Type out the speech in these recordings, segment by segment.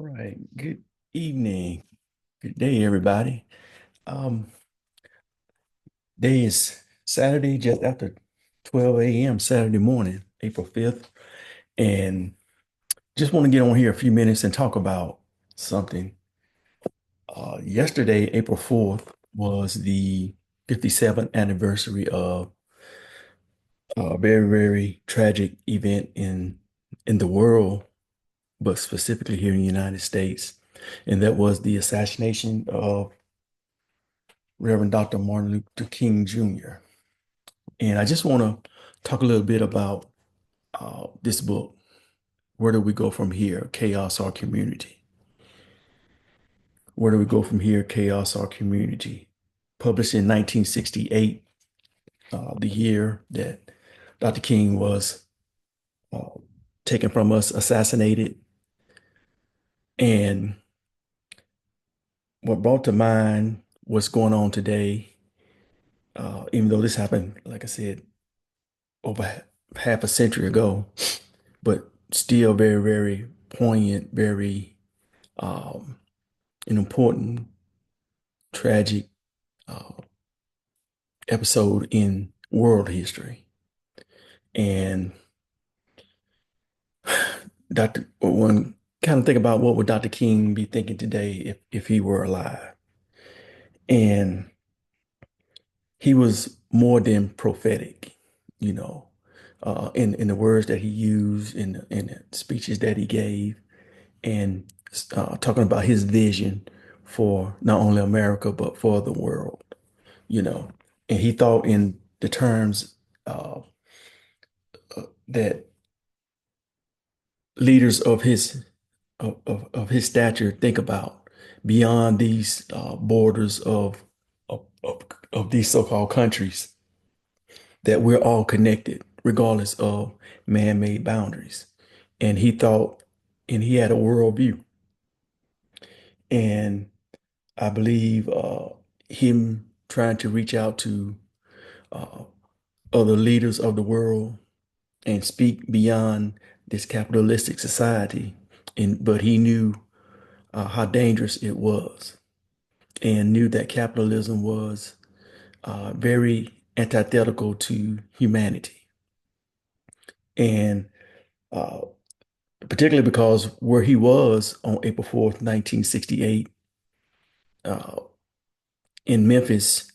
Right. Good evening. Good day, everybody. Um, Day is Saturday, just after 12 a.m. Saturday morning, April 5th. And just want to get on here a few minutes and talk about something. Yesterday, April 4th, was the 57th anniversary of a very, very tragic event in the world, but specifically here in the United States. And that was the assassination of Reverend Dr. Martin Luther King Jr. And I just want to talk a little bit about this book. Where do we go from here? Chaos or community? Where do we go from here? Chaos or community? Published in 1968, the year that Dr. King was uh, taken from us, assassinated. And what brought to mind what's going on today, even though this happened, like I said, over half a century ago, but still very, very poignant, very um, an important, tragic uh, episode in world history. And one kind of think about what would Dr. King be thinking today if he were alive. And he was more than prophetic, you know, in the words that he used, in the speeches that he gave, and talking about his vision for not only America but for the world, you know. And he thought in the terms that leaders of his stature think about beyond these borders of these so-called countries, that we're all connected regardless of man-made boundaries. And he thought, and he had a worldview. And I believe him trying to reach out to uh, other leaders of the world and speak beyond this capitalistic society. But he knew how dangerous it was, and knew that capitalism was very antithetical to humanity. And uh, particularly because where he was on April 4th, 1968, uh, in Memphis,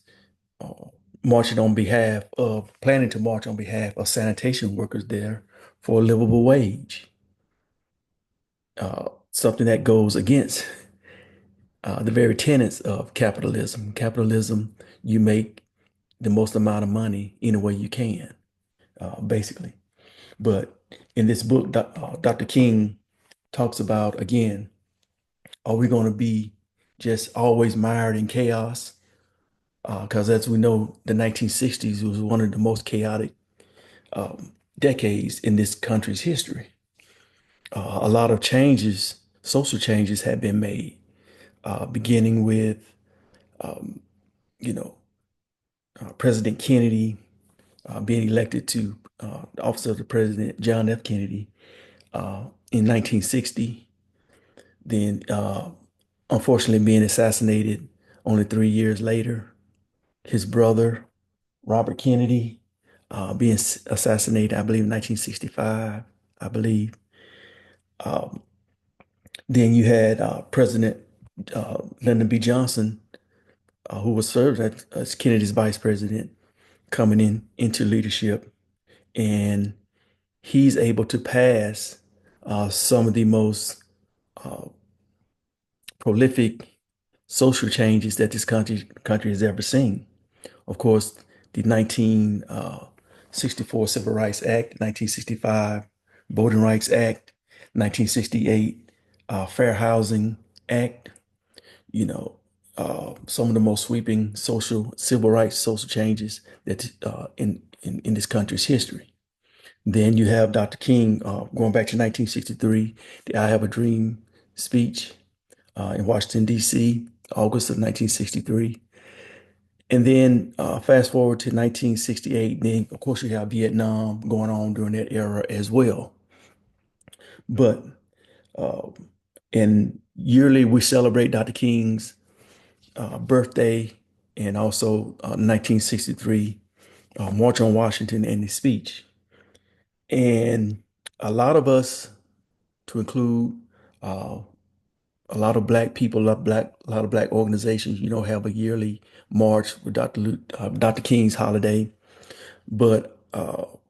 uh, planning to march on behalf of sanitation workers there for a livable wage, something that goes against the very tenets of capitalism. Capitalism, you make the most amount of money any way you can, basically. But in this book, Dr. King talks about, again, are we going to be just always mired in chaos? Because as we know, the 1960s was one of the most chaotic decades in this country's history. A lot of changes, social changes, have been made, beginning with, you know, President Kennedy being elected to the office of the president, John F. Kennedy, in 1960. Then, unfortunately, being assassinated only 3 years later. His brother, Robert Kennedy, being assassinated, I believe, in 1965, I believe. Um, then you had President Lyndon B. Johnson, who was served as Kennedy's vice president, coming into leadership, and he's able to pass some of the most uh, prolific social changes that this country has ever seen. Of course, the 1964 Civil Rights Act, 1965 Voting Rights Act, 1968 Fair Housing Act, you know, some of the most sweeping civil rights social changes that in this country's history. Then you have Dr. King going back to 1963, the I Have a Dream speech in Washington, D.C., August of 1963. And then fast forward to 1968, then of course you have Vietnam going on during that era as well. But uh, And yearly we celebrate Dr. King's birthday and also 1963 March on Washington and his speech. And a lot of us, to include uh, a lot of black people, a lot of black organizations, have a yearly march with Dr. King's holiday. But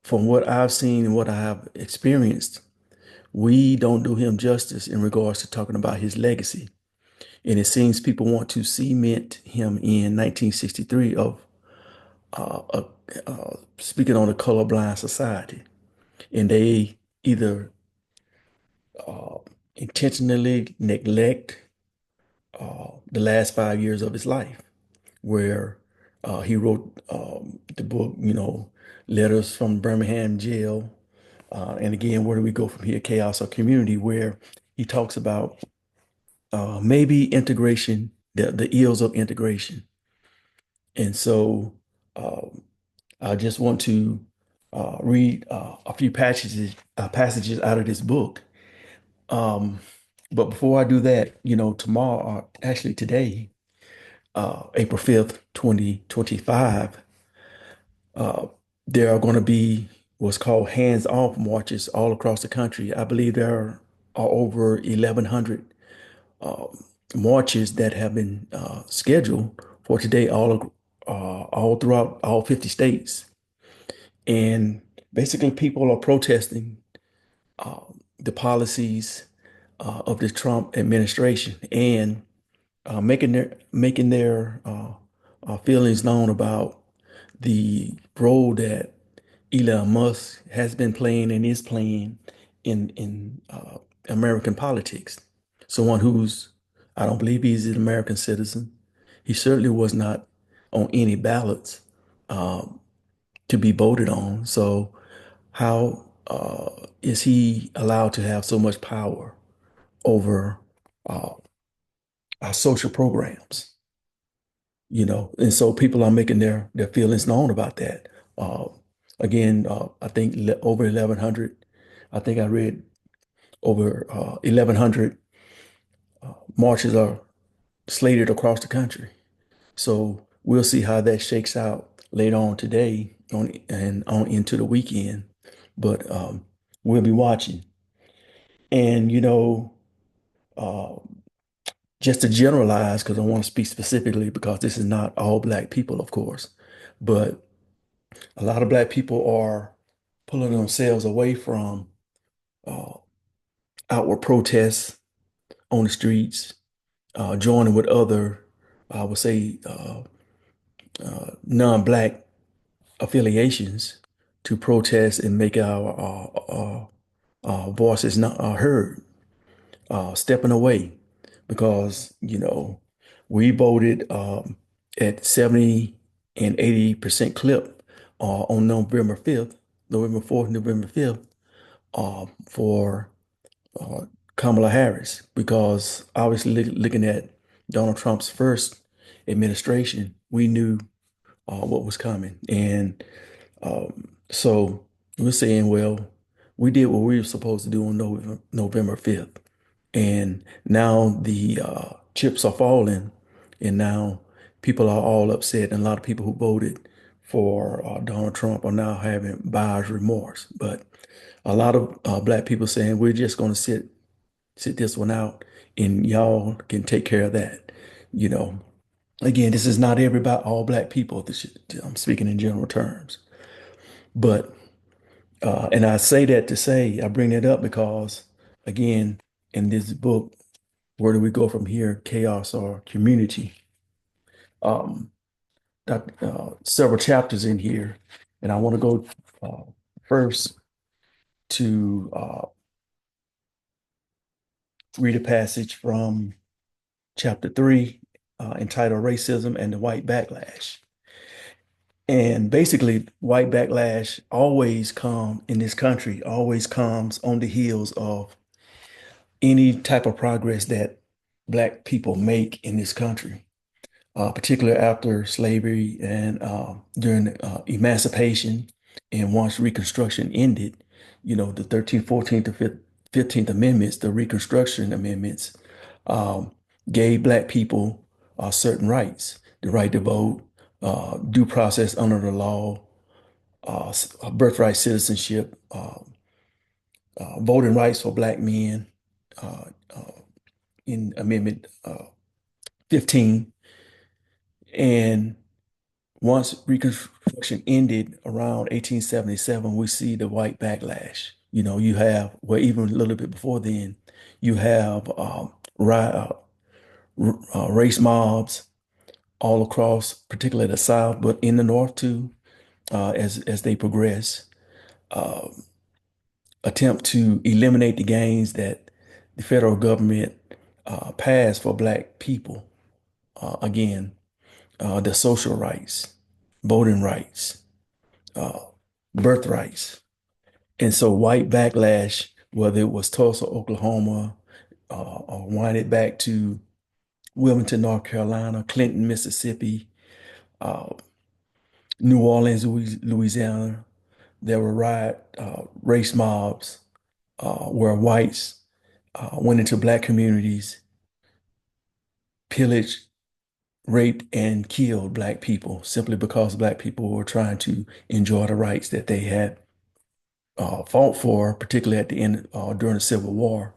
from what I've seen and what I have experienced, we don't do him justice in regards to talking about his legacy. And it seems people want to cement him in 1963 of uh, uh, speaking on a colorblind society. And they either uh, intentionally neglect the last 5 years of his life, where he wrote the book, Letters from Birmingham Jail. And again, where do we go from here? Chaos or Community, where he talks about maybe integration, the ills of integration. And so um, I just want to read a few passages out of this book. Um, but before I do that, tomorrow, actually today, April 5th, 2025, uh, there are going to be what's called hands-off marches all across the country. I believe there are over 1,100 uh, marches that have been scheduled for today, all throughout all 50 states. And basically, people are protesting uh, the policies of the Trump administration and making their feelings known about the role that Elon Musk has been playing and is playing in American politics. Someone who's, I don't believe he's an American citizen. He certainly was not on any ballots um, to be voted on. So how is he allowed to have so much power over uh, our social programs? And so people are making their feelings known about that. Uh, Again, I think over 1,100. I think I read over 1,100 marches are slated across the country. So we'll see how that shakes out later on today and on into the weekend. But we'll be watching. And uh, just to generalize, because I want to speak specifically, because this is not all black people, of course, but a lot of black people are pulling themselves away from uh, outward protests on the streets, joining with other, I would say, non-black affiliations to protest and make our voices not heard, stepping away because, we voted at 70 and 80% clip on November 4th, November 5th, for uh, Kamala Harris, because obviously looking at Donald Trump's first administration, we knew what was coming. And so we're saying, well, we did what we were supposed to do on November 5th. And now the chips are falling, and now people are all upset. And a lot of people who voted for Donald Trump are now having buyer's remorse. But a lot of black people saying, we're just going to sit this one out, and y'all can take care of that. You know, Again, this is not everybody, all black people. I'm speaking in general terms. But and I say that to say, I bring that up because, again, in this book, Where Do We Go From Here? Chaos or Community? Um, Several chapters in here, and I want to go first to read a passage from chapter 3, entitled Racism and the White Backlash. And basically, white backlash always come in this country, always comes on the heels of any type of progress that black people make in this country, particularly after slavery and during emancipation and once Reconstruction ended, the 13th, 14th, to 15th Amendments, the Reconstruction Amendments, um, gave Black people certain rights, the right to vote, due process under the law, birthright citizenship, voting rights for Black men uh, uh, in Amendment 15. And once Reconstruction ended around 1877, we see the white backlash. You have, well, even a little bit before then, you have race mobs all across, particularly the South, but in the North too, as they progress, uh, attempt to eliminate the gains that the federal government passed for Black people. Again, the social rights, voting rights, uh, birthrights. And so white backlash, whether it was Tulsa, Oklahoma, or wind it back to Wilmington, North Carolina, Clinton, Mississippi, uh, New Orleans, Louisiana, there were race mobs where whites went into Black communities, pillaged, raped, and killed Black people simply because Black people were trying to enjoy the rights that they had fought for, particularly at the end during the Civil War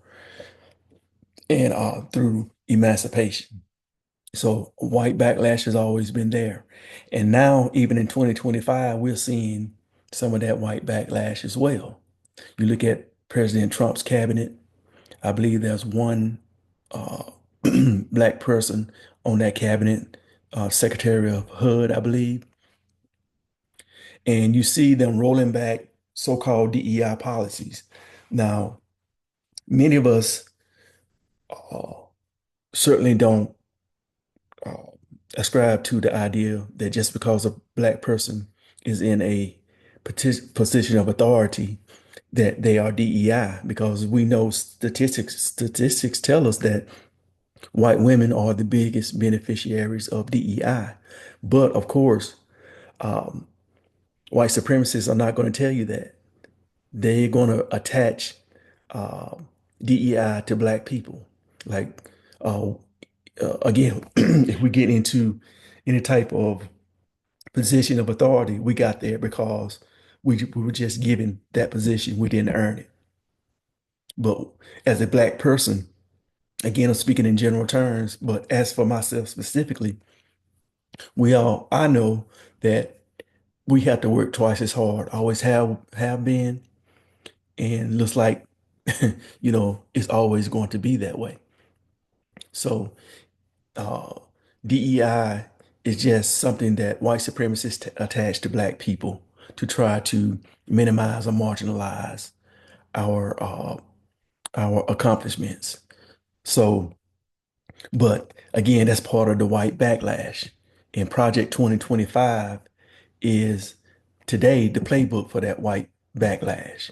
and through emancipation. So white backlash has always been there. And now, even in 2025, we're seeing some of that white backlash as well. You look at President Trump's cabinet, I believe there's one uh, Black person on that cabinet, Secretary of HUD, I believe. And you see them rolling back so-called DEI policies. Now, many of us uh, certainly don't uh, ascribe to the idea that just because a Black person is in a position of authority, that they are DEI, because we know statistics tell us that white women are the biggest beneficiaries of DEI. But of course, um, white supremacists are not going to tell you that. They're going to attach uh, DEI to Black people. Like, uh, again, if we get into any type of position of authority, we got there because we were just given that position. We didn't earn it. But as a Black person, again, I'm speaking in general terms, but as for myself specifically, I know that we have to work twice as hard, always have been, and looks like, it's always going to be that way. So, uh, DEI is just something that white supremacists attach to Black people to try to minimize or marginalize our our accomplishments. So, but again, that's part of the white backlash. And Project 2025 is today the playbook for that white backlash.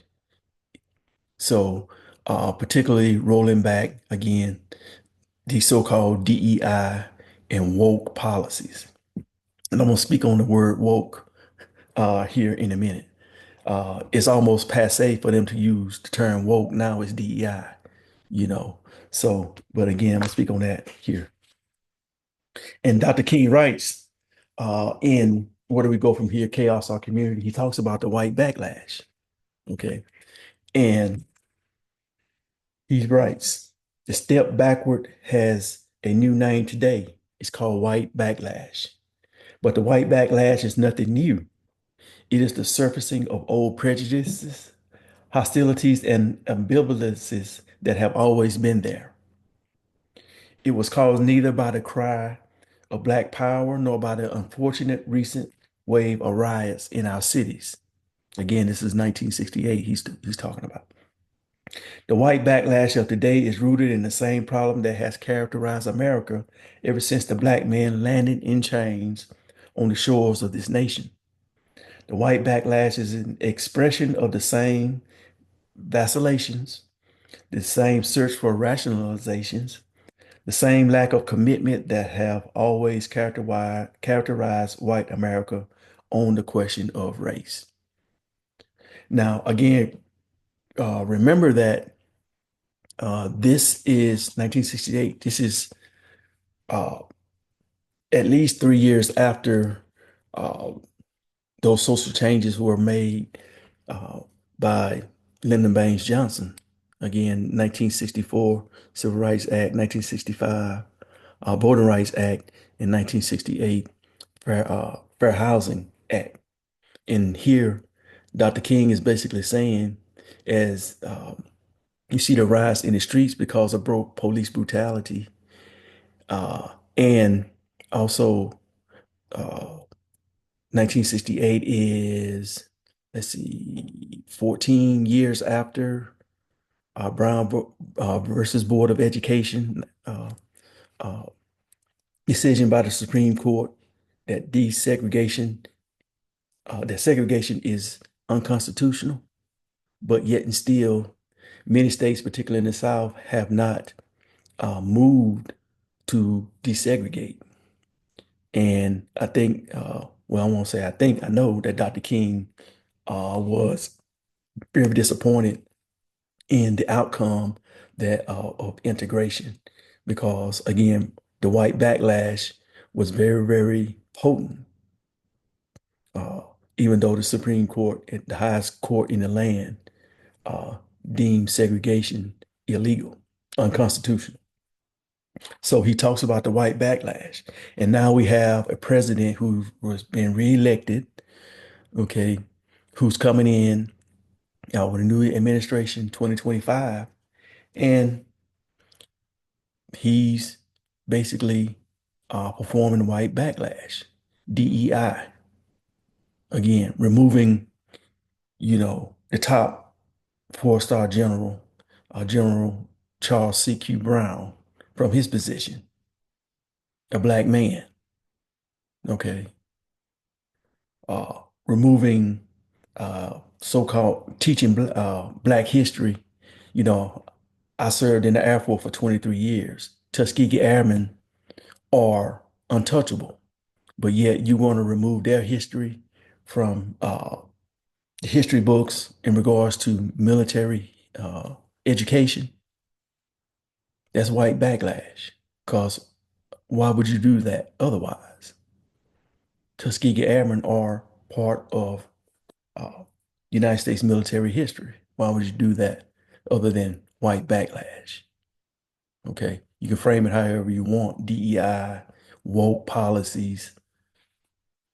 So, particularly rolling back again the so-called DEI and woke policies. And I'm gonna speak on the word woke here in a minute. It's almost passe for them to use the term woke now as DEI, you know. So, but again, I'm gonna speak on that here. And Dr. King writes in Where Do We Go From Here? Chaos Our Community. He talks about the white backlash. Okay. And he writes, the step backward has a new name today. It's called white backlash. But the white backlash is nothing new. It is the surfacing of old prejudices, hostilities, and ambivalences that have always been there. It was caused neither by the cry of Black power nor by the unfortunate recent wave of riots in our cities. Again, this is 1968 he's talking about. The white backlash of today is rooted in the same problem that has characterized America ever since the Black man landed in chains on the shores of this nation. The white backlash is an expression of the same vacillations, the same search for rationalizations, the same lack of commitment that have always characterized white America on the question of race. Now, again, remember that This is 1968. This is uh, at least 3 years after uh, those social changes were made uh, by Lyndon Baines Johnson. Again, 1964 Civil Rights Act, 1965 Voting Rights Act, and 1968 Fair Housing Act. And here, Dr. King is basically saying, as you see the rise in the streets because of police brutality, and also uh, 1968 is, let's see, 14 years after Brown versus Board of Education uh, decision by the Supreme Court that that segregation is unconstitutional, but yet and still, many states, particularly in the South, have not moved to desegregate. And I think, well, I won't say I think, I know that Dr. King was very disappointed in the outcome that of integration, because again, the white backlash was very, very potent. Uh, Even though the Supreme Court, the highest court in the land, uh, deemed segregation illegal, unconstitutional. So he talks about the white backlash. And now we have a president who was being reelected, okay, who's coming in with a new administration, 2025, and he's basically performing white backlash, DEI, again, removing, the top four-star general, General Charles C.Q. Brown, from his position, a black man, okay, removing so-called teaching black history. You know, I served in the Air Force for 23 years. Tuskegee Airmen are untouchable, but yet you want to remove their history from the history books in regards to military education. That's white backlash. Because why would you do that otherwise? Tuskegee Airmen are part of uh, United States military history. Why would you do that other than white backlash? Okay. You can frame it however you want, DEI, woke policies,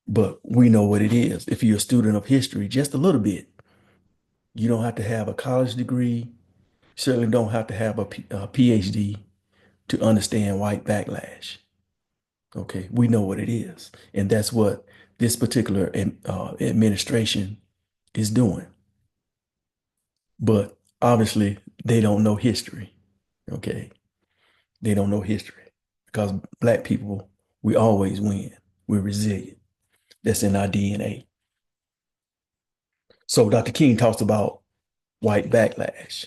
but we know what it is. If you're a student of history, just a little bit, you don't have to have a college degree, certainly don't have to have a PhD to understand white backlash. Okay. We know what it is. And that's what this particular administration is doing. But obviously, they don't know history. Okay. They don't know history because black people, we always win. We're resilient. That's in our DNA. So Dr. King talks about white backlash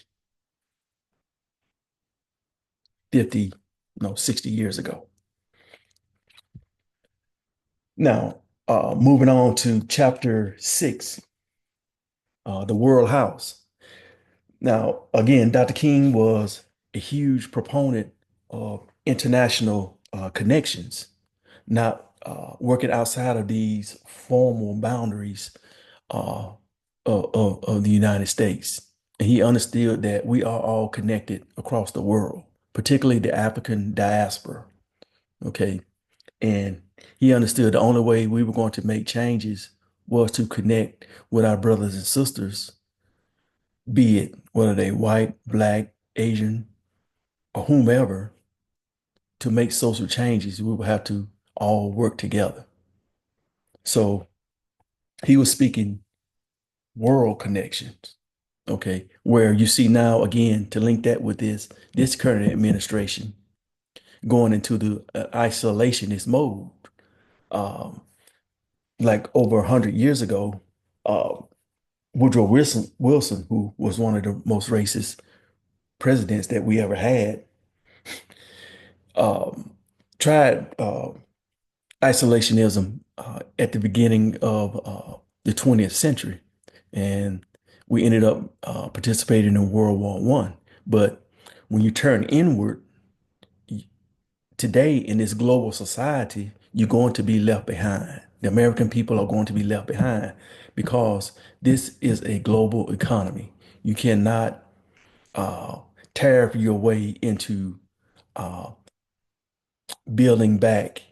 50, no, 60 years ago. Now, moving on to chapter 6, the World House. Now, again, Dr. King was a huge proponent of international connections, not working outside of these formal boundaries uh, of the United States. And he understood that we are all connected across the world, particularly the African diaspora. Okay. And he understood the only way we were going to make changes was to connect with our brothers and sisters, be it whether they white, black, Asian, or whomever, to make social changes. We will have to all work together. So he was speaking world connections. Okay, where you see now again to link that with this current administration going into the isolationist mode. Um, like over 100 years ago, uh, Woodrow Wilson, who was one of the most racist presidents that we ever had, um, tried isolationism at the beginning of the 20th century, and we ended up participating in World War I. But When you turn inward, today in this global society, you're going to be left behind. The American people are going to be left behind because this is a global economy. You cannot uh, tariff your way into uh, building back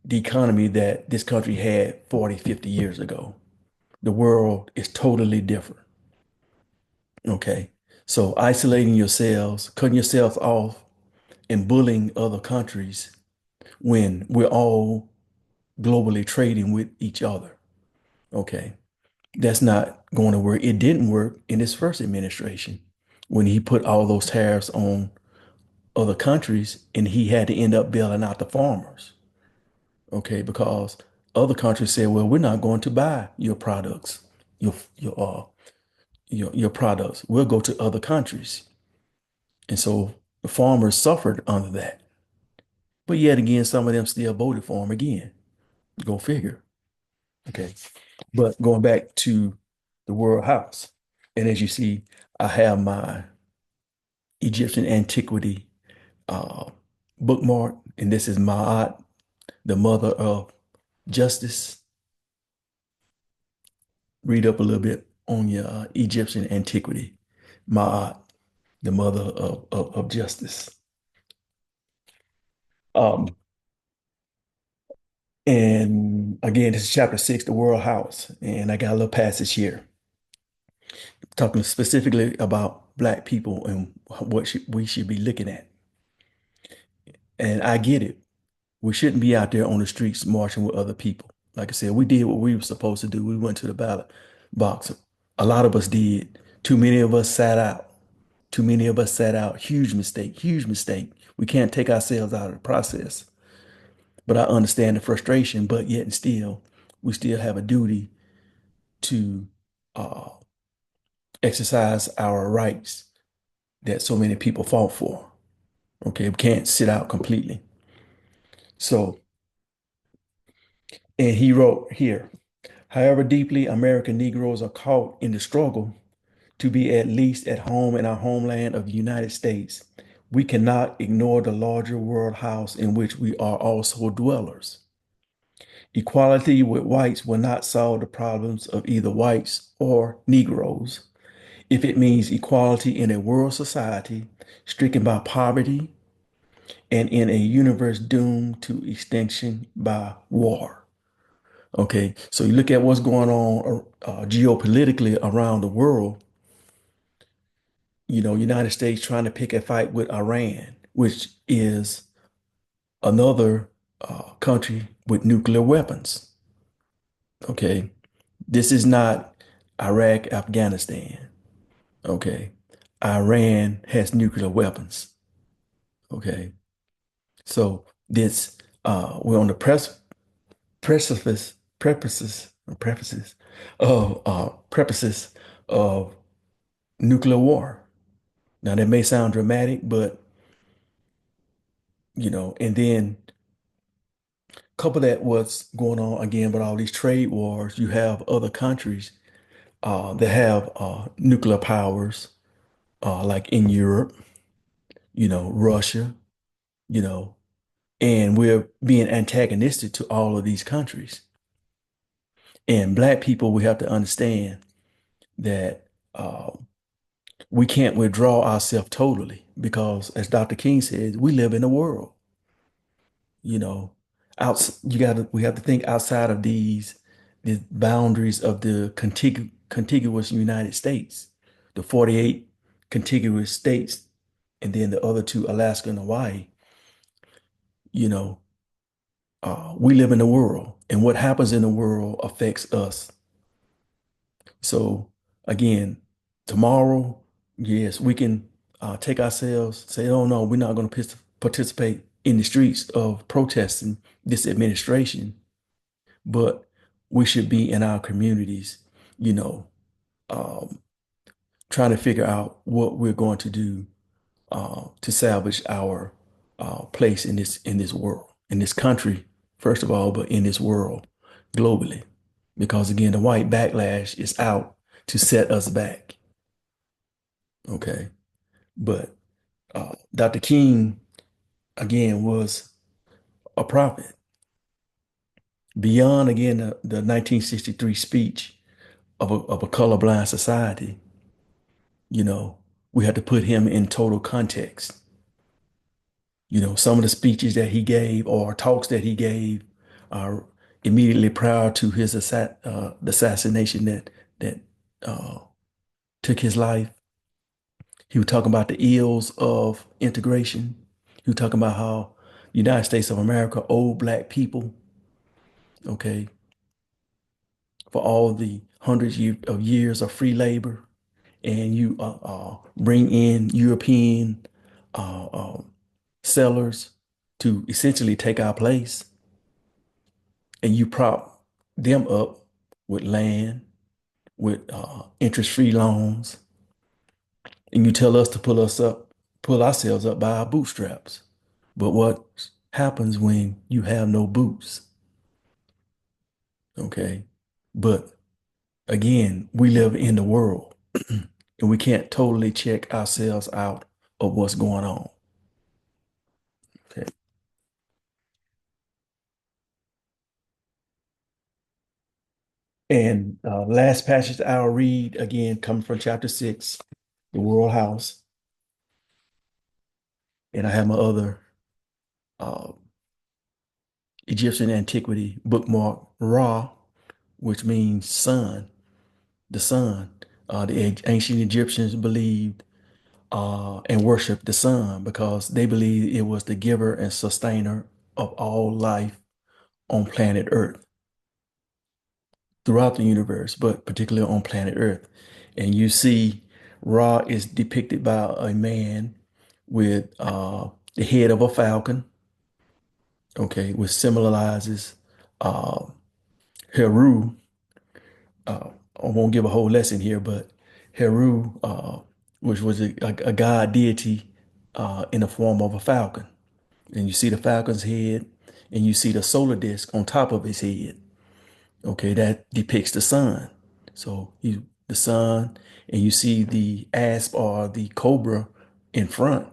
the economy that this country had 40, 50 years ago. The world is totally different. Okay. So isolating yourselves, cutting yourselves off, and bullying other countries when we're all globally trading with each other. Okay. That's not going to work. It didn't work in his first administration when he put all those tariffs on other countries and he had to end up bailing out the farmers. Okay. Because other countries said, well, we're not going to buy your products, your, your, uh, your products. We'll go to other countries. And so the farmers suffered under that. But yet again, some of them still voted for him again. Go figure. Okay. But going back to the World House, and as you see, I have my Egyptian antiquity uh, bookmark, and this is Ma'at, the mother of justice. Read up a little bit on your Egyptian antiquity. Ma'at, the mother of justice. Um, and again, this is chapter 6, the World House, and I got a little passage here talking specifically about Black people and we should be looking at. And I get it. We shouldn't be out there on the streets marching with other people. Like I said, we did what we were supposed to do. We went to the ballot box. A lot of us did. Too many of us sat out. Too many of us sat out. Huge mistake, huge mistake. We can't take ourselves out of the process. But I understand the frustration, but yet and still, we still have a duty to uh, exercise our rights that so many people fought for. Okay, we can't sit out completely. So, and he wrote here, however deeply American Negroes are caught in the struggle to be at least at home in our homeland of the United States, we cannot ignore the larger world house in which we are also dwellers. Equality with whites will not solve the problems of either whites or Negroes. If it means equality in a world society stricken by poverty and in a universe doomed to extinction by war. Okay, so you look at what's going on geopolitically around the world. United States trying to pick a fight with Iran, which is another country with nuclear weapons. Okay, this is not Iraq, Afghanistan. Okay, Iran has nuclear weapons. Okay, so this we're on the precipice of nuclear war. Now that may sound dramatic, but and then couple that what's going on again with all these trade wars, you have other countries that have nuclear powers, like in Europe, Russia, you know, and we're being antagonistic to all of these countries. And Black people, we have to understand that we can't withdraw ourselves totally because, as Dr. King says, we live in a world. you know we have to think outside of these boundaries of the contiguous United States, the 48 contiguous states, and then the other two, Alaska and Hawaii. you know we live in the world, and what happens in the world affects us. So again, tomorrow, yes, we can take ourselves, say, oh no, we're not going to participate in the streets of protesting this administration, but we should be in our communities, you know, um, trying to figure out what we're going to do to salvage our place in this world, in this country, first of all, but in this world globally. Because again, the white backlash is out to set us back. Okay. But Dr. King, again, was a prophet. Beyond, again, the 1963 speech of a colorblind society, you know, we had to put him in total context. Some of the speeches that he gave or talks that he gave are immediately prior to his the assassination that uh, took his life. He was talking about the ills of integration. He was talking about how United States of America owed black people, okay, for all the of years of free labor, and you bring in European uh, uh, sellers to essentially take our place, and you prop them up with land, with interest-free loans, and you tell us to pull ourselves up by our bootstraps. But what happens when you have no boots? Okay. But again, we live in the world and we can't totally check ourselves out of what's going on. Okay. And last passage I'll read again, coming from chapter 6, the world house. And I have my other uh, Egyptian antiquity bookmark, Ra, which means sun, the sun. The ancient Egyptians believed and worshiped the sun because they believed it was the giver and sustainer of all life on planet Earth, throughout the universe, but particularly on planet Earth. And you see Ra is depicted by a man with the head of a falcon, okay, which symbolizes uh, Heru. I won't give a whole lesson here, but Heru, which was a god deity in the form of a falcon. And you see the falcon's head, and you see the solar disk on top of his head. Okay, that depicts the sun. So the sun, and you see the asp or the cobra in front.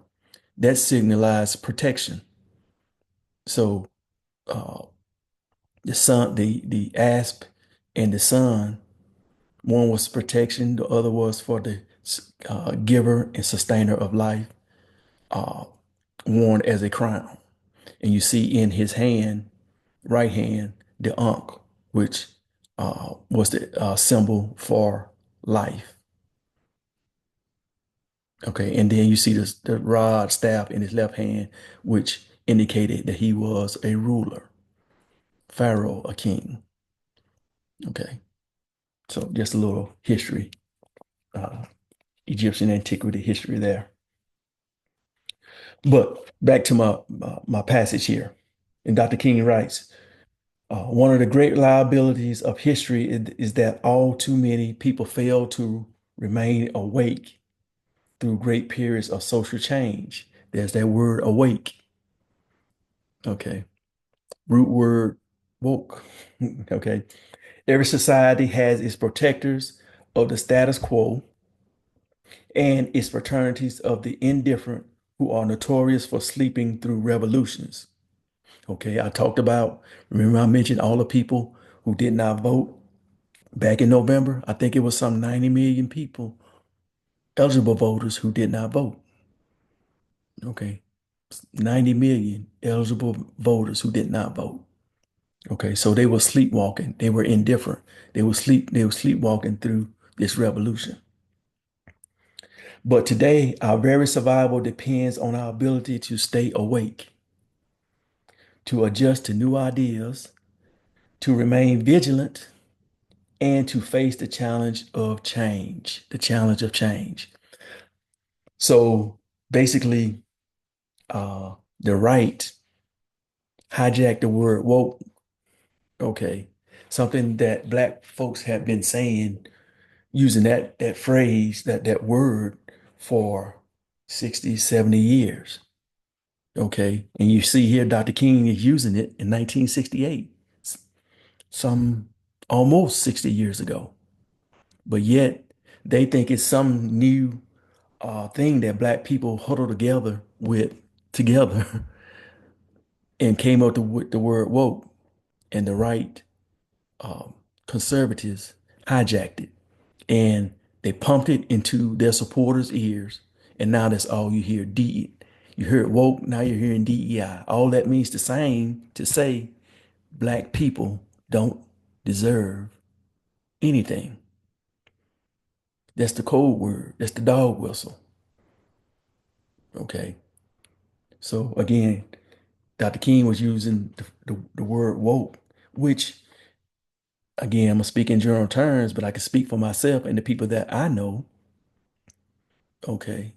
That signalizes protection. So uh, the sun, the asp, and the sun. One was protection, the other was for the giver and sustainer of life, uh, worn as a crown. And you see in his hand, right hand, the Ankh, which was the symbol for life. Okay, and then you see the rod staff in his left hand, which indicated that he was a ruler, pharaoh, a king. Okay, so just a little history, uh, Egyptian antiquity history there. But back to my passage here. And Dr. King writes, one of the great liabilities of history is that all too many people fail to remain awake through great periods of social change. There's that word awake. Okay. Root word woke. Okay. Every society has its protectors of the status quo and its fraternities of the indifferent who are notorious for sleeping through revolutions. Okay, I talked about, remember I mentioned all the people who did not vote back in November? I think it was some 90 million people, eligible voters who did not vote. Okay, 90 million eligible voters who did not vote. Okay, so they were sleepwalking. They were indifferent. They were sleepwalking through this revolution. But today, our very survival depends on our ability to stay awake, to adjust to new ideas, to remain vigilant, and to face the challenge of change, the challenge of change. So basically, the right hijacked the word woke. Okay. Something that black folks have been saying, using that phrase, that word for 60, 70 years. Okay. And you see here Dr. King is using it in 1968, some almost 60 years ago. But yet they think it's some new thing that black people huddled together and came up with the word woke, and the right um, conservatives hijacked it and they pumped it into their supporters' ears. And now that's all you hear. You heard woke, now you're hearing DEI. All that means the same to say black people don't deserve anything. That's the code word. That's the dog whistle. Okay. So again, Dr. King was using the word woke, which again, I'm gonna speak in general terms, but I can speak for myself and the people that I know. Okay.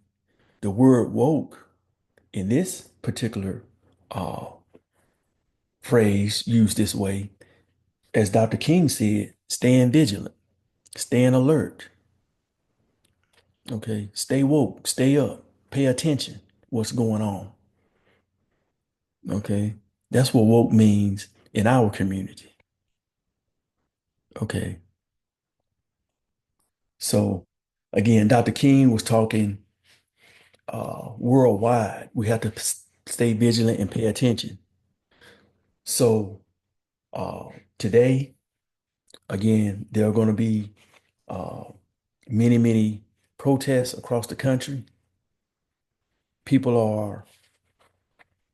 The word woke in this particular uh, phrase used this way, as Dr. King said, stand vigilant, stand alert. Okay. Stay woke, stay up, pay attention what's going on. Okay. That's what woke means in our community. Okay. So again, Dr. King was talking worldwide. We have to stay vigilant and pay attention. So uh, today, again, there are going to be uh, many protests across the country. People are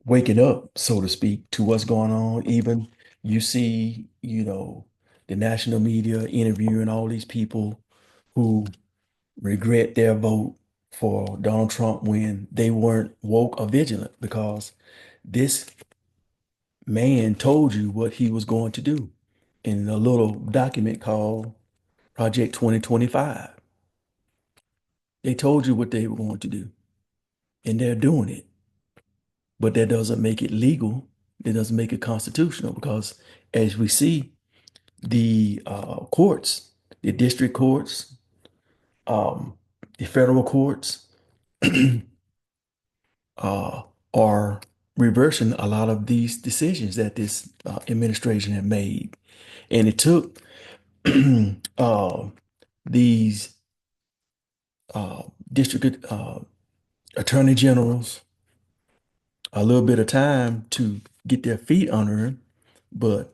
waking up, so to speak, to what's going on. Even you see, the national media interviewing all these people who regret their vote for Donald Trump when they weren't woke or vigilant because this man told you what he was going to do in a little document called Project 2025. They told you what they were going to do, and they're doing it. But that doesn't make it legal. That doesn't make it constitutional because, as we see, the courts, the district courts, um, the federal courts, uh, are reversing a lot of these decisions that this administration had made. And it took uh, these uh, district attorney generals a little bit of time to get their feet under them, but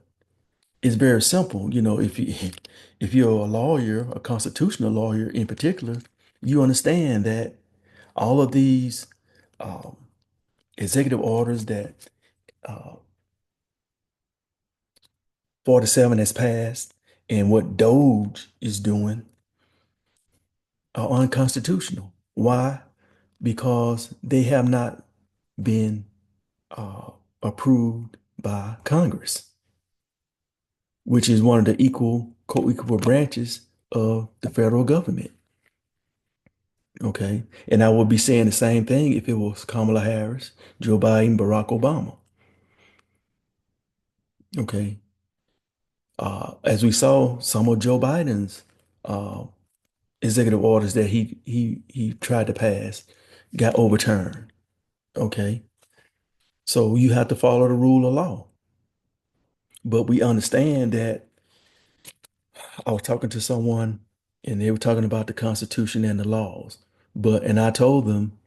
it's very simple. If you're a lawyer, a constitutional lawyer in particular, you understand that all of these um, executive orders that uh, 47 has passed and what Doge is doing are unconstitutional. Why? Because they have not been uh, approved by Congress, which is one of the co-equal branches of the federal government. Okay. And I would be saying the same thing if it was Kamala Harris, Joe Biden, Barack Obama. Okay. As we saw, some of Joe Biden's uh, executive orders that he tried to pass got overturned. Okay. So you have to follow the rule of law. But we understand that I was talking to someone and they were talking about the Constitution and the laws. And I told them,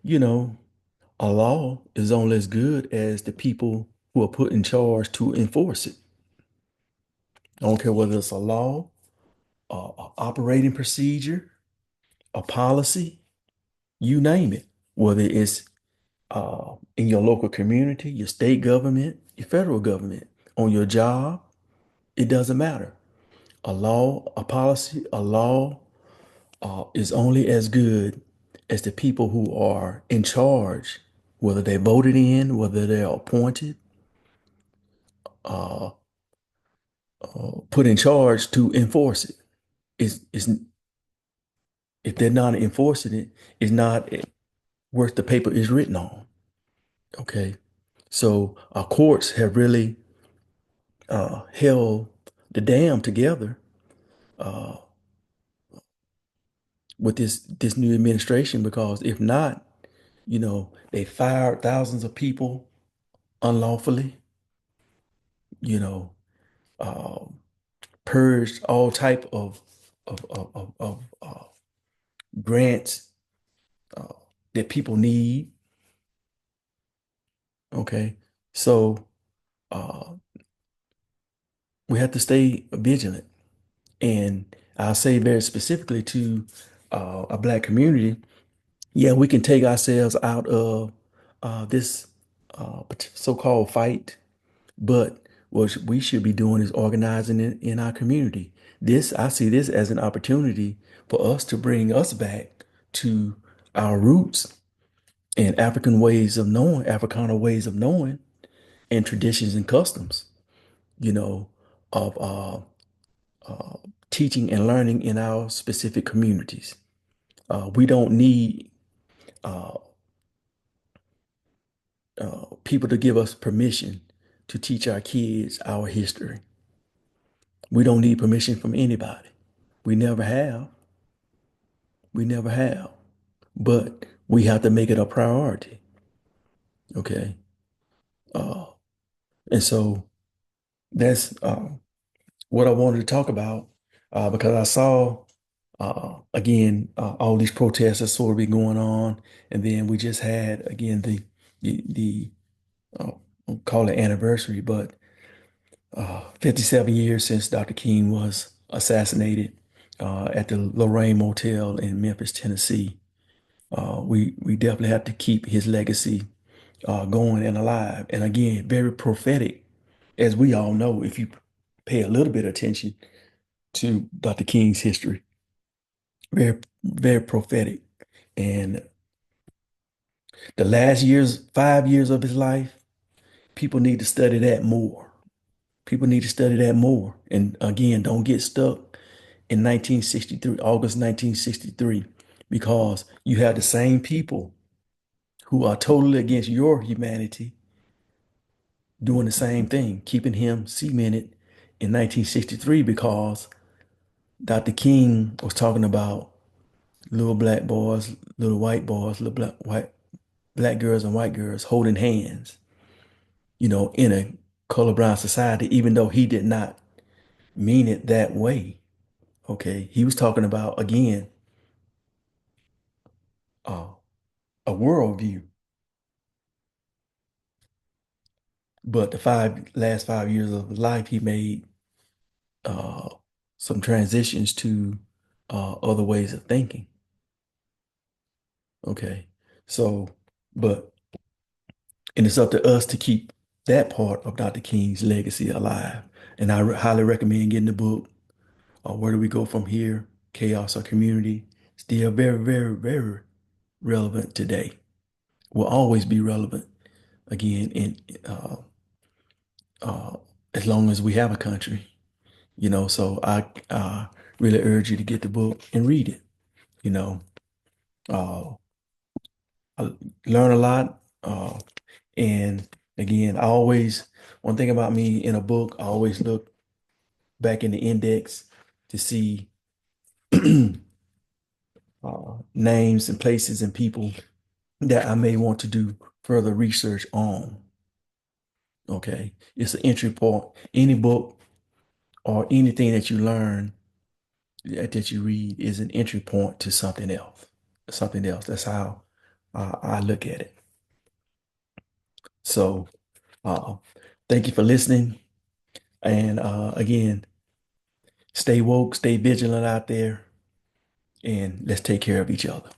you know, a law is only as good as the people who are put in charge to enforce it. I don't care whether it's a law, a operating procedure, a policy, you name it. Whether it's in your local community, your state government, your federal government, on your job, it doesn't matter. A law, a policy, a law is only as good as the people who are in charge, whether they voted in, whether they're appointed, uh, put in charge to enforce it. Is if they're not enforcing it, it's not worth the paper is written on. Okay, so our courts have really held the dam together uh, with this new administration because if not, they fired thousands of people unlawfully. You know, um, purged all type of grants that people need. Okay. So uh, we have to stay vigilant. And I'll say very specifically to a Black community, yeah, we can take ourselves out of this so-called fight, but what we should be doing is organizing in our community. I see this as an opportunity for us to bring us back to our roots and Africana ways of knowing, and traditions and customs, you know, of teaching and learning in our specific communities. We don't need uh, people to give us permission to teach our kids our history. We don't need permission from anybody. We never have. We never have. But we have to make it a priority. Okay. Uh, and so that's what I wanted to talk about because I saw, again, all these protests that sort of be going on. And then we just had, again, the uh, I'll call it anniversary, but 57 years since Dr. King was assassinated at the Lorraine Motel in Memphis, Tennessee. We definitely have to keep his legacy going and alive. And again, very prophetic, as we all know, if you pay a little bit of attention to Dr. King's history. Very, very prophetic. And the last 5 years of his life, people need to study that more. People need to study that more. And again, don't get stuck in 1963, August 1963, because you have the same people who are totally against your humanity doing the same thing, keeping him cemented in 1963 because Dr. King was talking about little black boys, little white boys, little black girls and white girls holding hands, in a colorblind society, even though he did not mean it that way. Okay. He was talking about, again, uh, a worldview. But the last 5 years of his life, he made uh, some transitions to other ways of thinking. Okay. So, but, and it's up to us to keep that part of Dr. King's legacy alive. And I highly recommend getting the book, Where Do We Go From Here? Chaos or Community. Still very, very, very relevant today. Will always be relevant again uh, uh, as long as we have a country, So I really urge you to get the book and read it. You know, uh, I learn a lot. And again, one thing about me in a book, I always look back in the index to see names and places and people that I may want to do further research on. Okay. It's an entry point. Any book or anything that you learn, that you read, is an entry point to something else. Something else. That's how I look at it. So, uh, thank you for listening. And again, stay woke, stay vigilant out there, and let's take care of each other.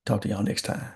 Talk to y'all next time.